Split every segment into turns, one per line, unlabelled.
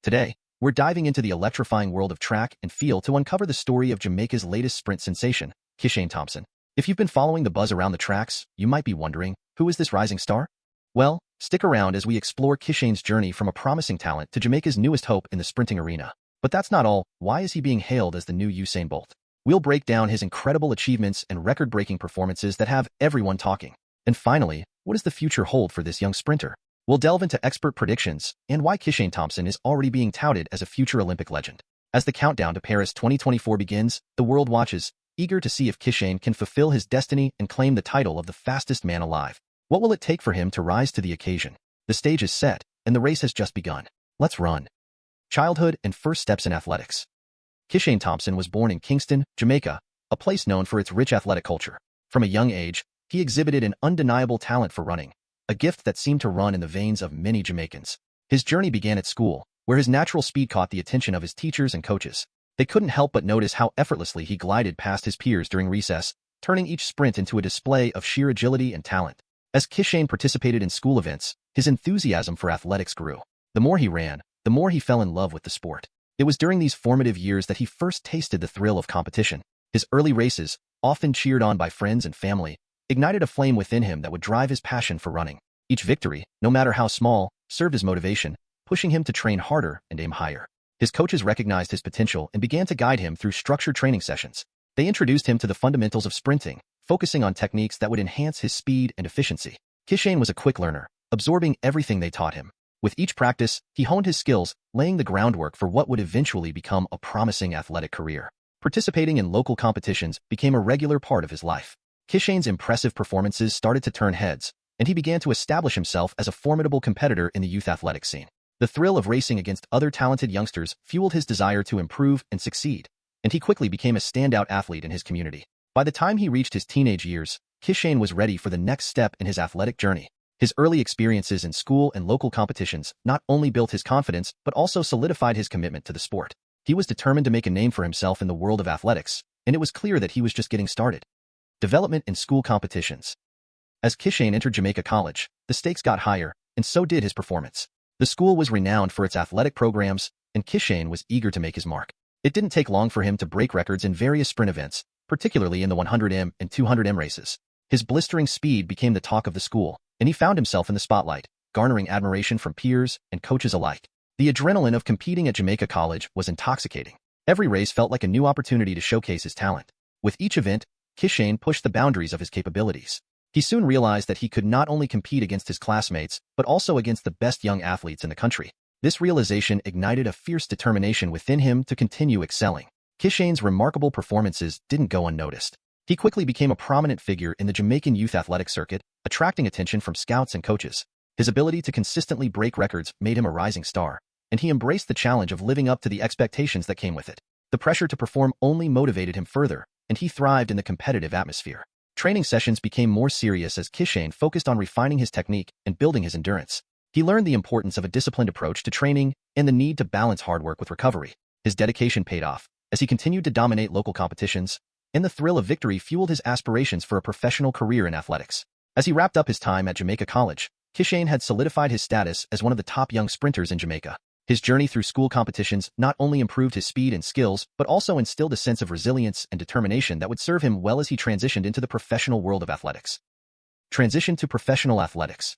Today, we're diving into the electrifying world of track and field to uncover the story of Jamaica's latest sprint sensation, Kishane Thompson. If you've been following the buzz around the tracks, you might be wondering, who is this rising star? Well, stick around as we explore Kishane's journey from a promising talent to Jamaica's newest hope in the sprinting arena. But that's not all. Why is he being hailed as the new Usain Bolt? We'll break down his incredible achievements and record-breaking performances that have everyone talking. And finally, what does the future hold for this young sprinter? We'll delve into expert predictions and why Kishane Thompson is already being touted as a future Olympic legend. As the countdown to Paris 2024 begins, the world watches, eager to see if Kishane can fulfill his destiny and claim the title of the fastest man alive. What will it take for him to rise to the occasion? The stage is set, and the race has just begun. Let's run. Childhood and first steps in athletics. Kishane Thompson was born in Kingston, Jamaica, a place known for its rich athletic culture. From a young age, he exhibited an undeniable talent for running, a gift that seemed to run in the veins of many Jamaicans. His journey began at school, where his natural speed caught the attention of his teachers and coaches. They couldn't help but notice how effortlessly he glided past his peers during recess, turning each sprint into a display of sheer agility and talent. As Kishane participated in school events, his enthusiasm for athletics grew. The more he ran, the more he fell in love with the sport. It was during these formative years that he first tasted the thrill of competition. His early races, often cheered on by friends and family, ignited a flame within him that would drive his passion for running. Each victory, no matter how small, served as motivation, pushing him to train harder and aim higher. His coaches recognized his potential and began to guide him through structured training sessions. They introduced him to the fundamentals of sprinting, focusing on techniques that would enhance his speed and efficiency. Kishane was a quick learner, absorbing everything they taught him. With each practice, he honed his skills, laying the groundwork for what would eventually become a promising athletic career. Participating in local competitions became a regular part of his life. Kishane's impressive performances started to turn heads, and he began to establish himself as a formidable competitor in the youth athletics scene. The thrill of racing against other talented youngsters fueled his desire to improve and succeed, and he quickly became a standout athlete in his community. By the time he reached his teenage years, Kishane was ready for the next step in his athletic journey. His early experiences in school and local competitions not only built his confidence but also solidified his commitment to the sport. He was determined to make a name for himself in the world of athletics, and it was clear that he was just getting started. Development in school competitions. As Kishane entered Jamaica College, the stakes got higher, and so did his performance. The school was renowned for its athletic programs, and Kishane was eager to make his mark. It didn't take long for him to break records in various sprint events, particularly in the 100m and 200m races. His blistering speed became the talk of the school, and he found himself in the spotlight, garnering admiration from peers and coaches alike. The adrenaline of competing at Jamaica College was intoxicating. Every race felt like a new opportunity to showcase his talent. With each event, Kishane pushed the boundaries of his capabilities. He soon realized that he could not only compete against his classmates, but also against the best young athletes in the country. This realization ignited a fierce determination within him to continue excelling. Kishane's remarkable performances didn't go unnoticed. He quickly became a prominent figure in the Jamaican youth athletic circuit, attracting attention from scouts and coaches. His ability to consistently break records made him a rising star, and he embraced the challenge of living up to the expectations that came with it. The pressure to perform only motivated him further, and he thrived in the competitive atmosphere. Training sessions became more serious as Kishane focused on refining his technique and building his endurance. He learned the importance of a disciplined approach to training and the need to balance hard work with recovery. His dedication paid off, as he continued to dominate local competitions, and the thrill of victory fueled his aspirations for a professional career in athletics. As he wrapped up his time at Jamaica College, Kishane had solidified his status as one of the top young sprinters in Jamaica. His journey through school competitions not only improved his speed and skills, but also instilled a sense of resilience and determination that would serve him well as he transitioned into the professional world of athletics. Transition to professional athletics.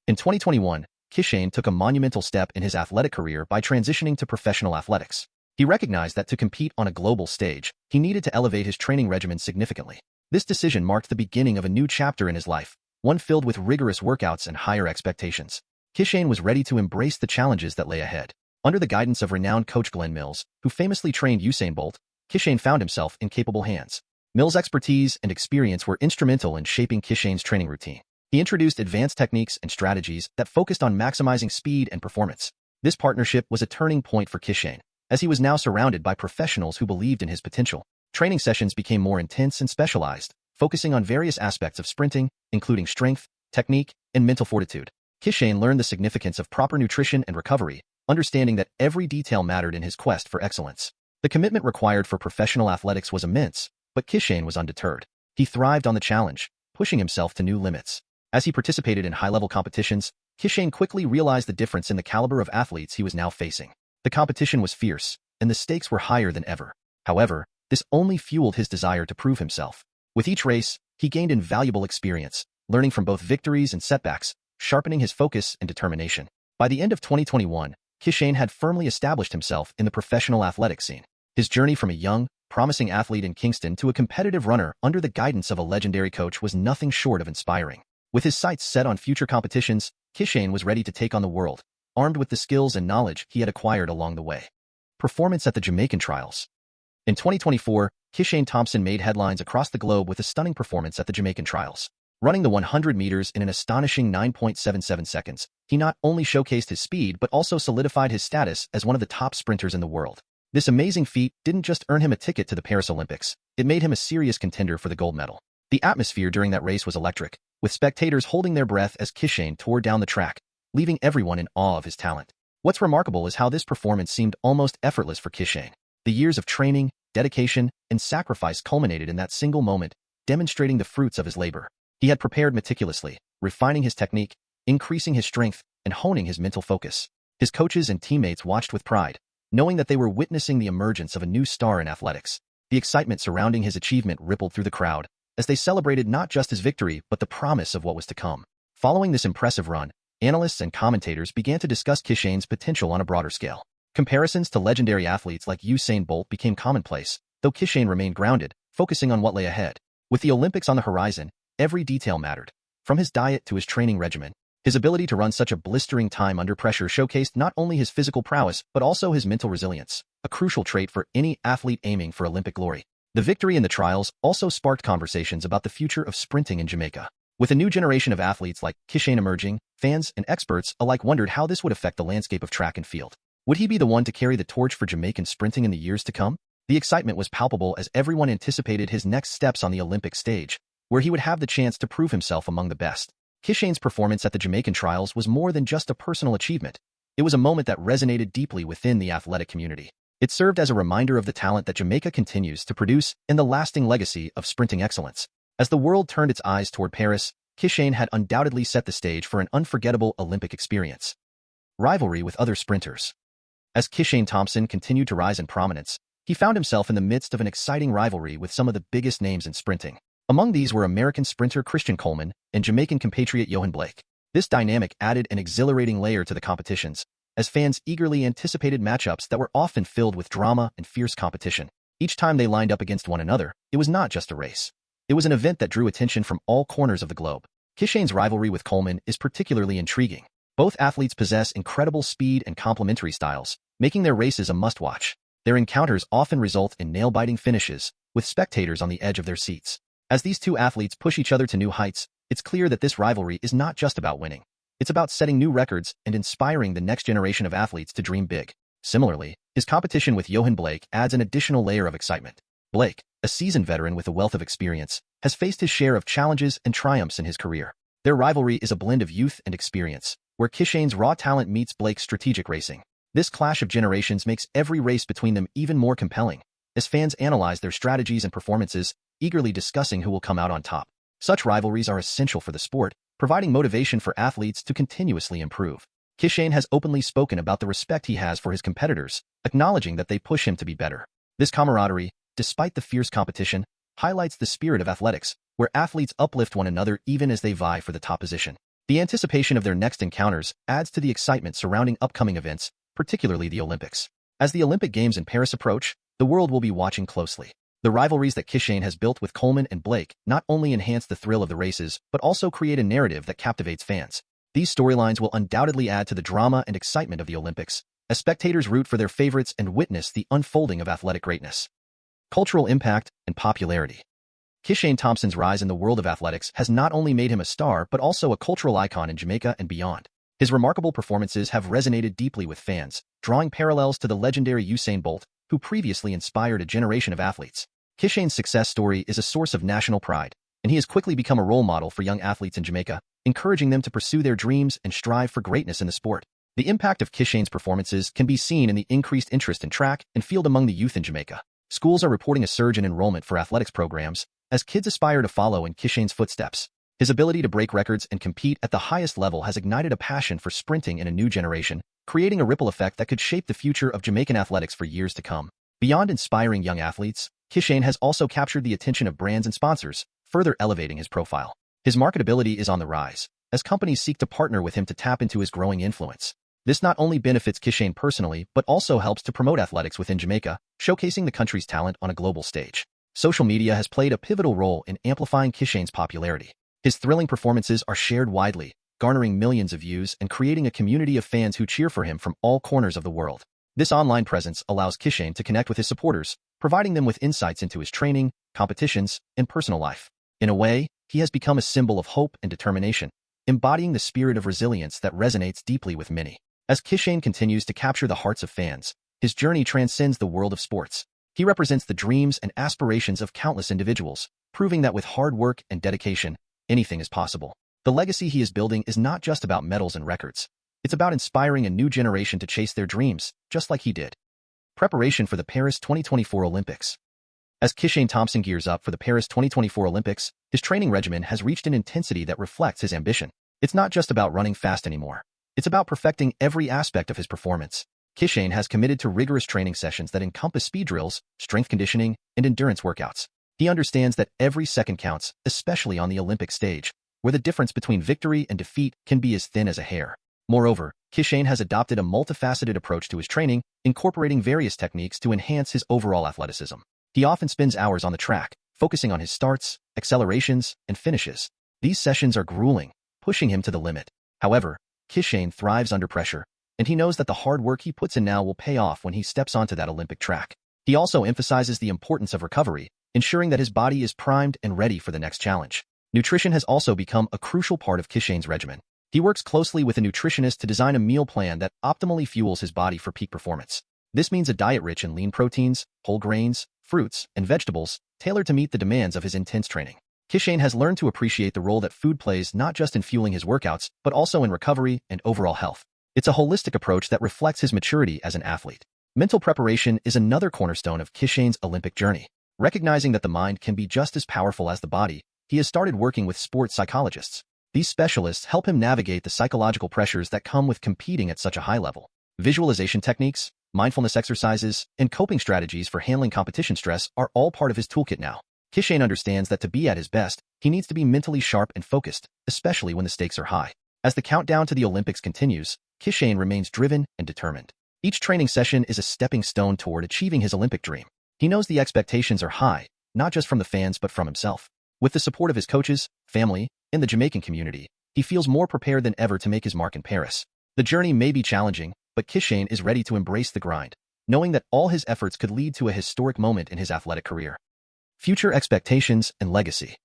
In 2021, Kishane took a monumental step in his athletic career by transitioning to professional athletics. He recognized that to compete on a global stage, he needed to elevate his training regimen significantly. This decision marked the beginning of a new chapter in his life, one filled with rigorous workouts and higher expectations. Kishane was ready to embrace the challenges that lay ahead. Under the guidance of renowned coach Glenn Mills, who famously trained Usain Bolt, Kishane found himself in capable hands. Mills' expertise and experience were instrumental in shaping Kishane's training routine. He introduced advanced techniques and strategies that focused on maximizing speed and performance. This partnership was a turning point for Kishane, as he was now surrounded by professionals who believed in his potential. Training sessions became more intense and specialized, focusing on various aspects of sprinting, including strength, technique, and mental fortitude. Kishane learned the significance of proper nutrition and recovery, understanding that every detail mattered in his quest for excellence. The commitment required for professional athletics was immense, but Kishane was undeterred. He thrived on the challenge, pushing himself to new limits. As he participated in high-level competitions, Kishane quickly realized the difference in the caliber of athletes he was now facing. The competition was fierce, and the stakes were higher than ever. However, this only fueled his desire to prove himself. With each race, he gained invaluable experience, learning from both victories and setbacks, sharpening his focus and determination. By the end of 2021, Kishane had firmly established himself in the professional athletics scene. His journey from a young, promising athlete in Kingston to a competitive runner under the guidance of a legendary coach was nothing short of inspiring. With his sights set on future competitions, Kishane was ready to take on the world, armed with the skills and knowledge he had acquired along the way. Performance at the Jamaican trials. In 2024, Kishane Thompson made headlines across the globe with a stunning performance at the Jamaican trials. Running the 100 meters in an astonishing 9.77 seconds, he not only showcased his speed but also solidified his status as one of the top sprinters in the world. This amazing feat didn't just earn him a ticket to the Paris Olympics, it made him a serious contender for the gold medal. The atmosphere during that race was electric, with spectators holding their breath as Kishane tore down the track, leaving everyone in awe of his talent. What's remarkable is how this performance seemed almost effortless for Kishane. The years of training, dedication, and sacrifice culminated in that single moment, demonstrating the fruits of his labor. He had prepared meticulously, refining his technique, increasing his strength, and honing his mental focus. His coaches and teammates watched with pride, knowing that they were witnessing the emergence of a new star in athletics. The excitement surrounding his achievement rippled through the crowd, as they celebrated not just his victory but the promise of what was to come. Following this impressive run, analysts and commentators began to discuss Kishane's potential on a broader scale. Comparisons to legendary athletes like Usain Bolt became commonplace, though Kishane remained grounded, focusing on what lay ahead. With the Olympics on the horizon, every detail mattered, from his diet to his training regimen. His ability to run such a blistering time under pressure showcased not only his physical prowess but also his mental resilience, a crucial trait for any athlete aiming for Olympic glory. The victory in the trials also sparked conversations about the future of sprinting in Jamaica. With a new generation of athletes like Kishane emerging, fans and experts alike wondered how this would affect the landscape of track and field. Would he be the one to carry the torch for Jamaican sprinting in the years to come? The excitement was palpable as everyone anticipated his next steps on the Olympic stage, where he would have the chance to prove himself among the best. Kishane's performance at the Jamaican trials was more than just a personal achievement. It was a moment that resonated deeply within the athletic community. It served as a reminder of the talent that Jamaica continues to produce and the lasting legacy of sprinting excellence. As the world turned its eyes toward Paris, Kishane had undoubtedly set the stage for an unforgettable Olympic experience. Rivalry with other sprinters. As Kishane Thompson continued to rise in prominence, he found himself in the midst of an exciting rivalry with some of the biggest names in sprinting. Among these were American sprinter Christian Coleman and Jamaican compatriot Usain Bolt. This dynamic added an exhilarating layer to the competitions, as fans eagerly anticipated matchups that were often filled with drama and fierce competition. Each time they lined up against one another, it was not just a race. It was an event that drew attention from all corners of the globe. Kishane's rivalry with Coleman is particularly intriguing. Both athletes possess incredible speed and complementary styles, making their races a must-watch. Their encounters often result in nail-biting finishes, with spectators on the edge of their seats. As these two athletes push each other to new heights, it's clear that this rivalry is not just about winning. It's about setting new records and inspiring the next generation of athletes to dream big. Similarly, his competition with Usain Bolt adds an additional layer of excitement. Blake, a seasoned veteran with a wealth of experience, has faced his share of challenges and triumphs in his career. Their rivalry is a blend of youth and experience, where Kishane's raw talent meets Blake's strategic racing. This clash of generations makes every race between them even more compelling, as fans analyze their strategies and performances, eagerly discussing who will come out on top. Such rivalries are essential for the sport, providing motivation for athletes to continuously improve. Kishane has openly spoken about the respect he has for his competitors, acknowledging that they push him to be better. This camaraderie, despite the fierce competition, highlights the spirit of athletics, where athletes uplift one another even as they vie for the top position. The anticipation of their next encounters adds to the excitement surrounding upcoming events, particularly the Olympics. As the Olympic Games in Paris approach, the world will be watching closely. The rivalries that Kishane has built with Coleman and Blake not only enhance the thrill of the races, but also create a narrative that captivates fans. These storylines will undoubtedly add to the drama and excitement of the Olympics, as spectators root for their favorites and witness the unfolding of athletic greatness. Cultural impact and popularity. Kishane Thompson's rise in the world of athletics has not only made him a star but also a cultural icon in Jamaica and beyond. His remarkable performances have resonated deeply with fans, drawing parallels to the legendary Usain Bolt, who previously inspired a generation of athletes. Kishane's success story is a source of national pride, and he has quickly become a role model for young athletes in Jamaica, encouraging them to pursue their dreams and strive for greatness in the sport. The impact of Kishane's performances can be seen in the increased interest in track and field among the youth in Jamaica. Schools are reporting a surge in enrollment for athletics programs, as kids aspire to follow in Kishane's footsteps. His ability to break records and compete at the highest level has ignited a passion for sprinting in a new generation, creating a ripple effect that could shape the future of Jamaican athletics for years to come. Beyond inspiring young athletes, Kishane has also captured the attention of brands and sponsors, further elevating his profile. His marketability is on the rise, as companies seek to partner with him to tap into his growing influence. This not only benefits Kishane personally, but also helps to promote athletics within Jamaica, showcasing the country's talent on a global stage. Social media has played a pivotal role in amplifying Kishane's popularity. His thrilling performances are shared widely, garnering millions of views and creating a community of fans who cheer for him from all corners of the world. This online presence allows Kishane to connect with his supporters, providing them with insights into his training, competitions, and personal life. In a way, he has become a symbol of hope and determination, embodying the spirit of resilience that resonates deeply with many. As Kishane continues to capture the hearts of fans, his journey transcends the world of sports. He represents the dreams and aspirations of countless individuals, proving that with hard work and dedication, anything is possible. The legacy he is building is not just about medals and records. It's about inspiring a new generation to chase their dreams, just like he did. Preparation for the Paris 2024 Olympics. As Kishane Thompson gears up for the Paris 2024 Olympics, his training regimen has reached an intensity that reflects his ambition. It's not just about running fast anymore. It's about perfecting every aspect of his performance. Kishane has committed to rigorous training sessions that encompass speed drills, strength conditioning, and endurance workouts. He understands that every second counts, especially on the Olympic stage, where the difference between victory and defeat can be as thin as a hair. Moreover, Kishane has adopted a multifaceted approach to his training, incorporating various techniques to enhance his overall athleticism. He often spends hours on the track, focusing on his starts, accelerations, and finishes. These sessions are grueling, pushing him to the limit. However, Kishane thrives under pressure, and he knows that the hard work he puts in now will pay off when he steps onto that Olympic track. He also emphasizes the importance of recovery, ensuring that his body is primed and ready for the next challenge. Nutrition has also become a crucial part of Kishane's regimen. He works closely with a nutritionist to design a meal plan that optimally fuels his body for peak performance. This means a diet rich in lean proteins, whole grains, fruits, and vegetables, tailored to meet the demands of his intense training. Kishane has learned to appreciate the role that food plays not just in fueling his workouts, but also in recovery and overall health. It's a holistic approach that reflects his maturity as an athlete. Mental preparation is another cornerstone of Kishane's Olympic journey. Recognizing that the mind can be just as powerful as the body, he has started working with sports psychologists. These specialists help him navigate the psychological pressures that come with competing at such a high level. Visualization techniques, mindfulness exercises, and coping strategies for handling competition stress are all part of his toolkit now. Kishane understands that to be at his best, he needs to be mentally sharp and focused, especially when the stakes are high. As the countdown to the Olympics continues, Kishane remains driven and determined. Each training session is a stepping stone toward achieving his Olympic dream. He knows the expectations are high, not just from the fans but from himself. With the support of his coaches, family, and the Jamaican community, he feels more prepared than ever to make his mark in Paris. The journey may be challenging, but Kishane is ready to embrace the grind, knowing that all his efforts could lead to a historic moment in his athletic career. Future expectations and legacy.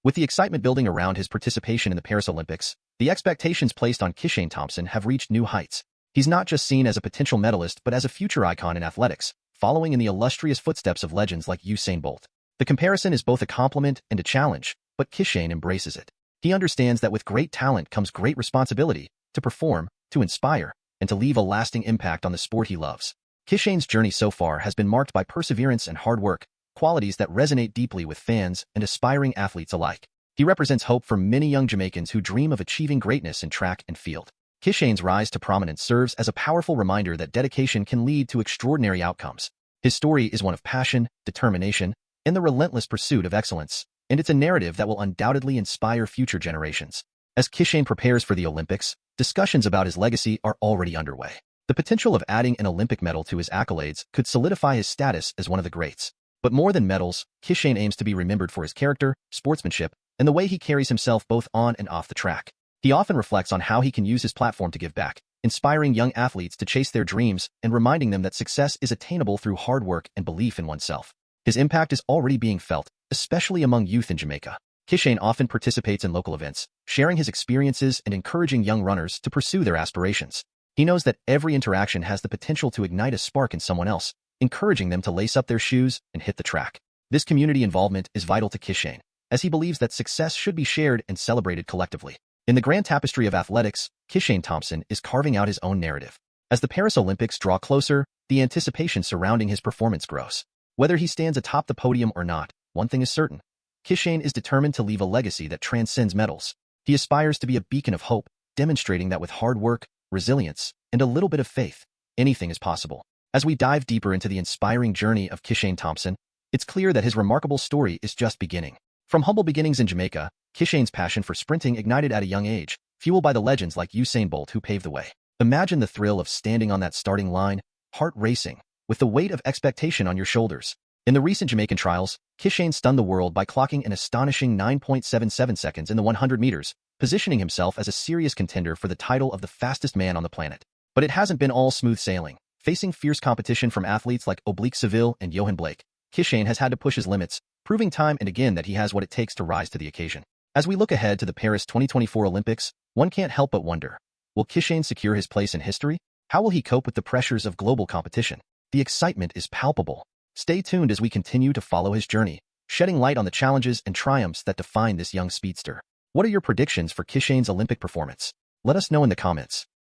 With the excitement building around his participation in the Paris Olympics, the expectations placed on Kishane Thompson have reached new heights. He's not just seen as a potential medalist but as a future icon in athletics, following in the illustrious footsteps of legends like Usain Bolt. The comparison is both a compliment and a challenge, but Kishane embraces it. He understands that with great talent comes great responsibility, to perform, to inspire, and to leave a lasting impact on the sport he loves. Kishane's journey so far has been marked by perseverance and hard work, qualities that resonate deeply with fans and aspiring athletes alike. He represents hope for many young Jamaicans who dream of achieving greatness in track and field. Kishane's rise to prominence serves as a powerful reminder that dedication can lead to extraordinary outcomes. His story is one of passion, determination, and the relentless pursuit of excellence, and it's a narrative that will undoubtedly inspire future generations. As Kishane prepares for the Olympics, discussions about his legacy are already underway. The potential of adding an Olympic medal to his accolades could solidify his status as one of the greats. But more than medals, Kishane aims to be remembered for his character, sportsmanship, and the way he carries himself both on and off the track. He often reflects on how he can use his platform to give back, inspiring young athletes to chase their dreams and reminding them that success is attainable through hard work and belief in oneself. His impact is already being felt, especially among youth in Jamaica. Kishane often participates in local events, sharing his experiences and encouraging young runners to pursue their aspirations. He knows that every interaction has the potential to ignite a spark in someone else, encouraging them to lace up their shoes and hit the track. This community involvement is vital to Kishane, as he believes that success should be shared and celebrated collectively. In the grand tapestry of athletics, Kishane Thompson is carving out his own narrative. As the Paris Olympics draw closer, the anticipation surrounding his performance grows. Whether he stands atop the podium or not, one thing is certain: Kishane is determined to leave a legacy that transcends medals. He aspires to be a beacon of hope, demonstrating that with hard work, resilience, and a little bit of faith, anything is possible. As we dive deeper into the inspiring journey of Kishane Thompson, it's clear that his remarkable story is just beginning. From humble beginnings in Jamaica, Kishane's passion for sprinting ignited at a young age, fueled by the legends like Usain Bolt who paved the way. Imagine the thrill of standing on that starting line, heart racing, with the weight of expectation on your shoulders. In the recent Jamaican trials, Kishane stunned the world by clocking an astonishing 9.77 seconds in the 100 meters, positioning himself as a serious contender for the title of the fastest man on the planet. But it hasn't been all smooth sailing. Facing fierce competition from athletes like Seville and Johan Blake, Kishane has had to push his limits, proving time and again that he has what it takes to rise to the occasion. As we look ahead to the Paris 2024 Olympics, one can't help but wonder, will Kishane secure his place in history? How will he cope with the pressures of global competition? The excitement is palpable. Stay tuned as we continue to follow his journey, shedding light on the challenges and triumphs that define this young speedster. What are your predictions for Kishane's Olympic performance? Let us know in the comments.